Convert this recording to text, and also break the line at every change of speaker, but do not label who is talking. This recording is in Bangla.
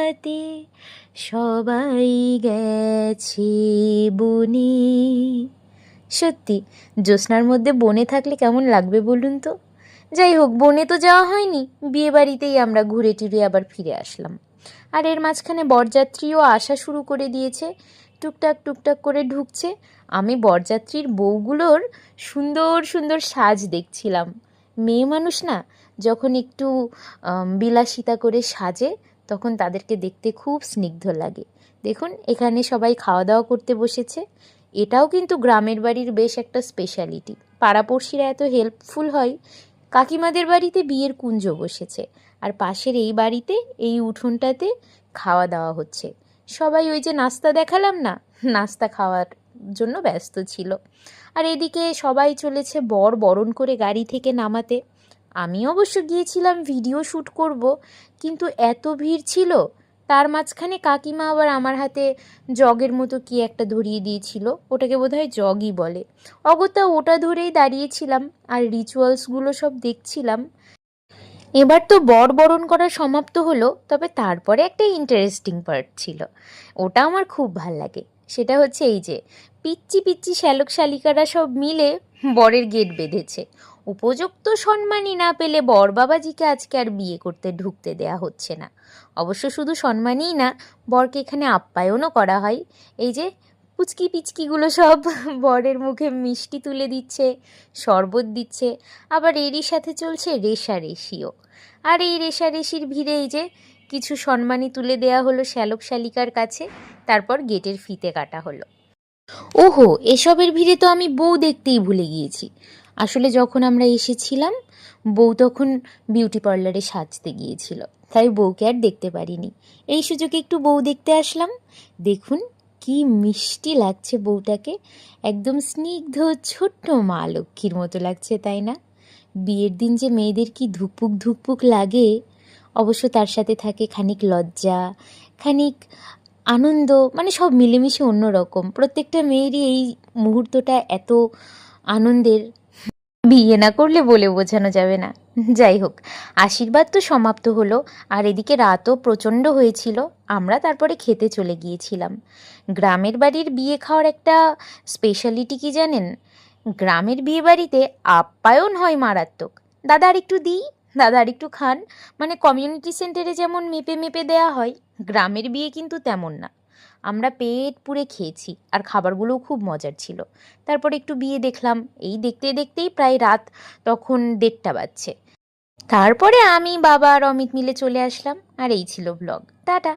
রাতে সবাই গেছে বনে। সত্যি জ্যোৎস্নার মধ্যে বনে থাকলে কেমন লাগবে বলুন তো। যাই হোক, বনে তো যাওয়া হয়নি, বিয়ে বাড়িতেই আমরা ঘুরে টুরে আবার ফিরে আসলাম। আর এর মাঝখানে বরযাত্রীও আসা শুরু করে দিয়েছে, টুকটাক টুকটাক করে ঢুকছে। আমি বরযাত্রীর বউগুলোর সুন্দর সুন্দর সাজ দেখছিলাম। মেয়ে মানুষ না, যখন একটু বিলাসিতা করে সাজে তখন তাদেরকে দেখতে খুব স্নিগ্ধ লাগে। দেখুন এখানে সবাই খাওয়া দাওয়া করতে বসেছে। এটাও কিন্তু গ্রামের বাড়ির বেশ একটা স্পেশালিটি। পাড়াপড়শিরা এত হেল্পফুল হয়। কাকিমাদের বাড়িতে বিয়ের কুঞ্জ বসেছে, আর পাশের এই বাড়িতে এই উঠোনটাতে খাওয়া দাওয়া হচ্ছে। সবাই ওই যে নাস্তা দেখালাম না, নাস্তা খাওয়ার জন্য ব্যস্ত ছিল। আর এদিকে সবাই চলেছে বর বরণ করে গাড়ি থেকে নামাতে। আমি অবশ্য গিয়েছিলাম ভিডিও শ্যুট করব, কিন্তু এত ভিড় ছিল, তার মাঝখানে কাকিমা আবার আমার হাতে জগের মতো কি একটা ধরিয়ে দিয়েছিল, ওটাকে বোধহয় জগই বলে। অগত্যা ওটা ধরেই দাঁড়িয়েছিলাম আর রিচুয়ালসগুলো সব দেখছিলাম। এবার তো বর বরণ করা সমাপ্ত হলো, তবে তারপরে একটা ইন্টারেস্টিং পার্ট ছিল, ওটা আমার খুব ভাল লাগে। সেটা হচ্ছে এই যে পিচ্চি পিচ্চি শ্যালক শালিকারা সব মিলে বরের গেট বেঁধেছে। উপযুক্ত সম্মানই না পেলে বর বাবাজিকে আজকে আর বিয়ে করতে ঢুকতে দেয়া হচ্ছে না। অবশ্য শুধু সম্মানই না, বরকে এখানে আপ্যায়নও করা হয়। এই যে পুচকি পিচকিগুলো সব বরের মুখে মিষ্টি তুলে দিচ্ছে, শরবত দিচ্ছে, আবার এরই সাথে চলছে রেশারেশিও। আর এই রেশারেশির ভিড়ে এই যে কিছু সম্মানী তুলে দেয়া হলো শ্যালক শালিকার কাছে, তারপর গেটের ফিতে কাটা হলো। ওহো, এসবের ভিড়ে তো আমি বউ দেখতেই ভুলে গিয়েছি। আসলে যখন আমরা এসেছিলাম, বউ তখন বিউটি পার্লারে সাজতে গিয়েছিল, তাই বউকে আর দেখতে পারিনি। এই সুযোগে একটু বউ দেখতে আসলাম। দেখুন কি মিষ্টি লাগছে বউটাকে, একদম স্নিগ্ধ ছোট্ট মা লক্ষ্মীর মতো লাগছে, তাই না? বিয়ের দিন যে মেয়েদের কি ধুকপুক ধুকপুক লাগে, অবশ্য তার সাথে থাকে খানিক লজ্জা, খানিক আনন্দ, মানে সব মিলেমিশে অন্যরকম। প্রত্যেকটা মেয়েরই এই মুহূর্তটা এত আনন্দের, বিয়ে না করলে বলে বোঝানো যাবে না। যাই হোক, আশীর্বাদ তো সমাপ্ত হলো, আর এদিকে রাতও প্রচণ্ড হয়েছিল। আমরা তারপরে খেতে চলে গিয়েছিলাম। গ্রামের বাড়ির বিয়ে খাওয়ার একটা স্পেশালিটি কি জানেন? গ্রামের বিয়ে বাড়িতে আপ্যায়ন হয় মারাত্মক। দাদা আর একটু দিই, দাদা আর একটু খান, মানে কমিউনিটি সেন্টারে যেমন মেপে মেপে দেয়া হয়, গ্রামের বিয়ে কিন্তু তেমন না। আমরা পেট পুড়ে খেয়েছি, আর খাবারগুলোও খুব মজার ছিল। তারপর একটু বিয়ে দেখলাম। এই দেখতে দেখতেই প্রায় রাত তখন 1:30 বাজছে। তারপরে আমি, বাবা আর অমিত মিলে চলে আসলাম। আর এই ছিল ব্লগ। টাটা।